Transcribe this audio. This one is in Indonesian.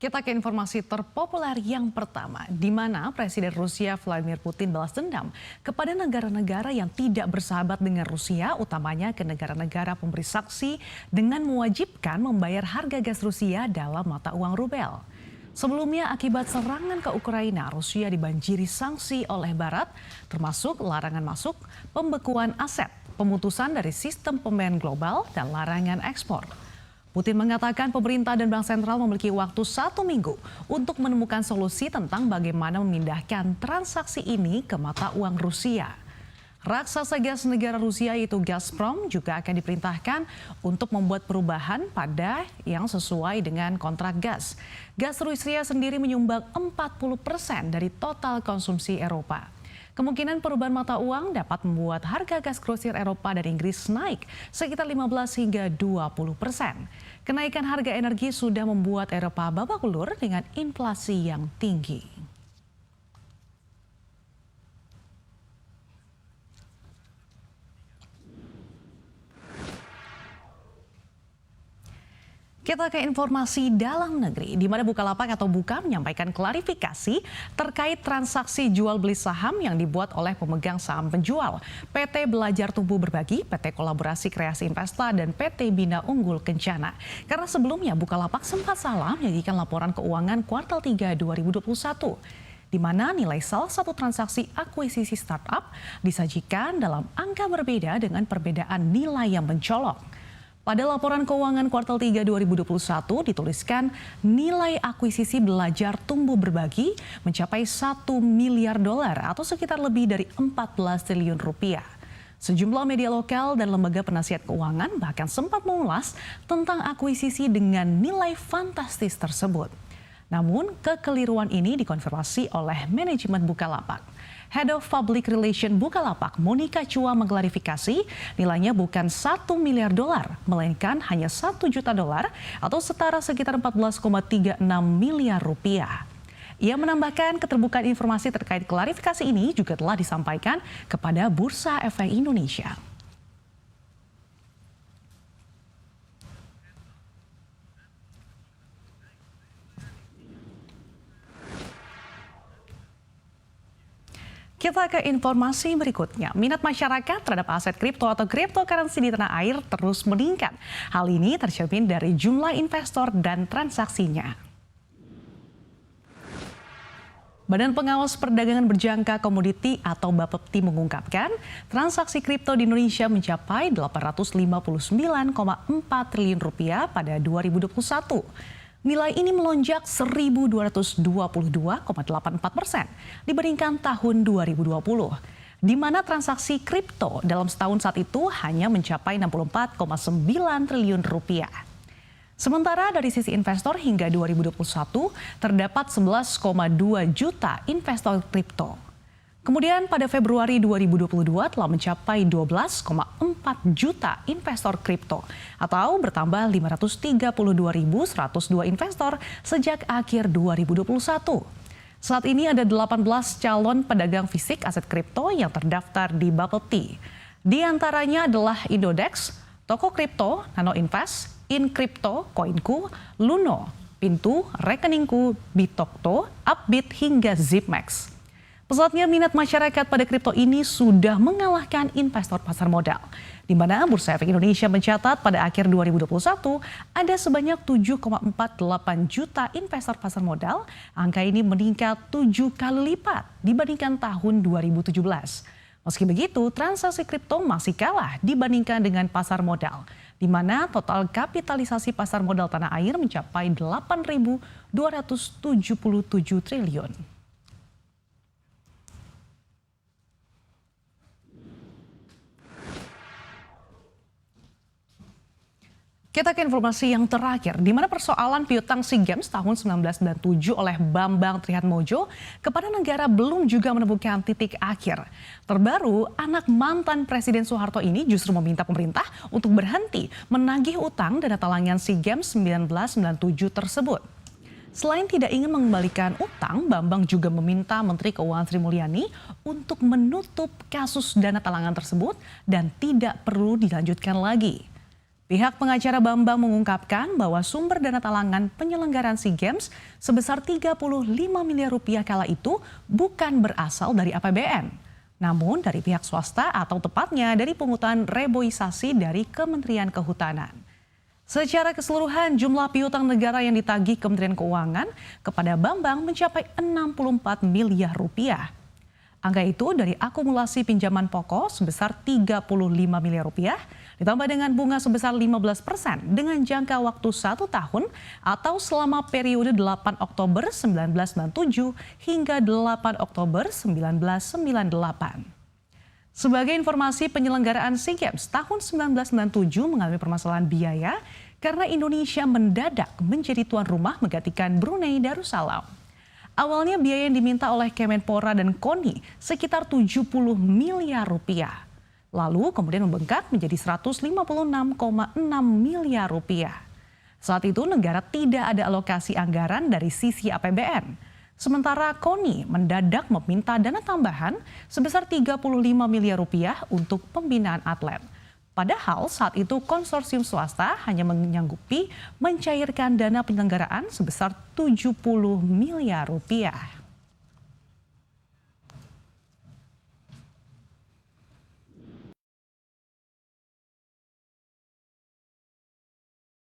Kita ke informasi terpopuler yang pertama, di mana Presiden Rusia Vladimir Putin balas dendam kepada negara-negara yang tidak bersahabat dengan Rusia, utamanya ke negara-negara pemberi saksi dengan mewajibkan membayar harga gas Rusia dalam mata uang rubel. Sebelumnya, akibat serangan ke Ukraina, Rusia dibanjiri sanksi oleh Barat, termasuk larangan masuk, pembekuan aset, pemutusan dari sistem pembayaran global, dan larangan ekspor. Putin mengatakan pemerintah dan Bank Sentral memiliki waktu 1 minggu untuk menemukan solusi tentang bagaimana memindahkan transaksi ini ke mata uang Rusia. Raksasa gas negara Rusia yaitu Gazprom juga akan diperintahkan untuk membuat perubahan pada yang sesuai dengan kontrak gas. Gas Rusia sendiri menyumbang 40% dari total konsumsi Eropa. Kemungkinan perubahan mata uang dapat membuat harga gas grosir Eropa dan Inggris naik sekitar 15 hingga 20%. Kenaikan harga energi sudah membuat Eropa babak belur dengan inflasi yang tinggi. Kita ke informasi dalam negeri, di mana Bukalapak atau Buka menyampaikan klarifikasi terkait transaksi jual beli saham yang dibuat oleh pemegang saham penjual, PT Belajar Tumbuh Berbagi, PT Kolaborasi Kreasi Investa, dan PT Bina Unggul Kencana. Karena sebelumnya Bukalapak sempat salah menyajikan laporan keuangan kuartal 3 2021. Di mana nilai salah satu transaksi akuisisi startup disajikan dalam angka berbeda dengan perbedaan nilai yang mencolok. Pada laporan keuangan kuartal 3 2021 dituliskan nilai akuisisi Belajar Tumbuh Berbagi mencapai $1 miliar atau sekitar lebih dari 14 triliun rupiah. Sejumlah media lokal dan lembaga penasihat keuangan bahkan sempat mengulas tentang akuisisi dengan nilai fantastis tersebut. Namun kekeliruan ini dikonfirmasi oleh manajemen Bukalapak. Head of Public Relation Bukalapak, Monica Chua, mengklarifikasi nilainya bukan $1 miliar, melainkan hanya $1 juta atau setara sekitar 14,36 miliar rupiah. Ia menambahkan keterbukaan informasi terkait klarifikasi ini juga telah disampaikan kepada Bursa Efek Indonesia. Kita ke informasi berikutnya. Minat masyarakat terhadap aset kripto atau cryptocurrency di tanah air terus meningkat. Hal ini tercermin dari jumlah investor dan transaksinya. Badan Pengawas Perdagangan Berjangka Komoditi atau Bapepti mengungkapkan, transaksi kripto di Indonesia mencapai 859,4 triliun rupiah pada 2021. Nilai ini melonjak 1.222,84% dibandingkan tahun 2020, di mana transaksi kripto dalam setahun saat itu hanya mencapai 64,9 triliun rupiah. Sementara dari sisi investor hingga 2021 terdapat 11,2 juta investor kripto. Kemudian pada Februari 2022 telah mencapai 12,4 juta investor kripto atau bertambah 532.102 investor sejak akhir 2021. Saat ini ada 18 calon pedagang fisik aset kripto yang terdaftar di Bapepti. Di antaranya adalah Indodex, Toko Kripto, Nano Invest, InCrypto, Koinku, Luno, Pintu, Rekeningku, Bitokto, Upbit hingga Zipmax. Pesatnya minat masyarakat pada kripto ini sudah mengalahkan investor pasar modal, di mana Bursa Efek Indonesia mencatat pada akhir 2021 ada sebanyak 7,48 juta investor pasar modal. Angka ini meningkat 7 kali lipat dibandingkan tahun 2017. Meski begitu, transaksi kripto masih kalah dibandingkan dengan pasar modal, di mana total kapitalisasi pasar modal tanah air mencapai 8.277 triliun. Kita ke informasi yang terakhir, di mana persoalan piutang SEA Games tahun 1997 oleh Bambang Triatmojo kepada negara belum juga menemukan titik akhir. Terbaru, anak mantan Presiden Soeharto ini justru meminta pemerintah untuk berhenti menagih utang dana talangan SEA Games 1997 tersebut. Selain tidak ingin mengembalikan utang, Bambang juga meminta Menteri Keuangan Sri Mulyani untuk menutup kasus dana talangan tersebut dan tidak perlu dilanjutkan lagi. Pihak pengacara Bambang mengungkapkan bahwa sumber dana talangan penyelenggaraan SEA Games sebesar 35 miliar rupiah kala itu bukan berasal dari APBN, namun dari pihak swasta atau tepatnya dari pungutan reboisasi dari Kementerian Kehutanan. Secara keseluruhan, jumlah piutang negara yang ditagih Kementerian Keuangan kepada Bambang mencapai 64 miliar rupiah. Angka itu dari akumulasi pinjaman pokok sebesar 35 miliar rupiah, ditambah dengan bunga sebesar 15% dengan jangka waktu 1 tahun atau selama periode 8 Oktober 1997 hingga 8 Oktober 1998. Sebagai informasi, penyelenggaraan SEA Games tahun 1997 mengalami permasalahan biaya karena Indonesia mendadak menjadi tuan rumah menggantikan Brunei Darussalam. Awalnya biaya yang diminta oleh Kemenpora dan KONI sekitar 70 miliar rupiah. Lalu kemudian membengkak menjadi 156,6 miliar rupiah. Saat itu negara tidak ada alokasi anggaran dari sisi APBN. Sementara KONI mendadak meminta dana tambahan sebesar 35 miliar rupiah untuk pembinaan atlet. Padahal saat itu konsorsium swasta hanya menyanggupi mencairkan dana penyelenggaraan sebesar 70 miliar rupiah.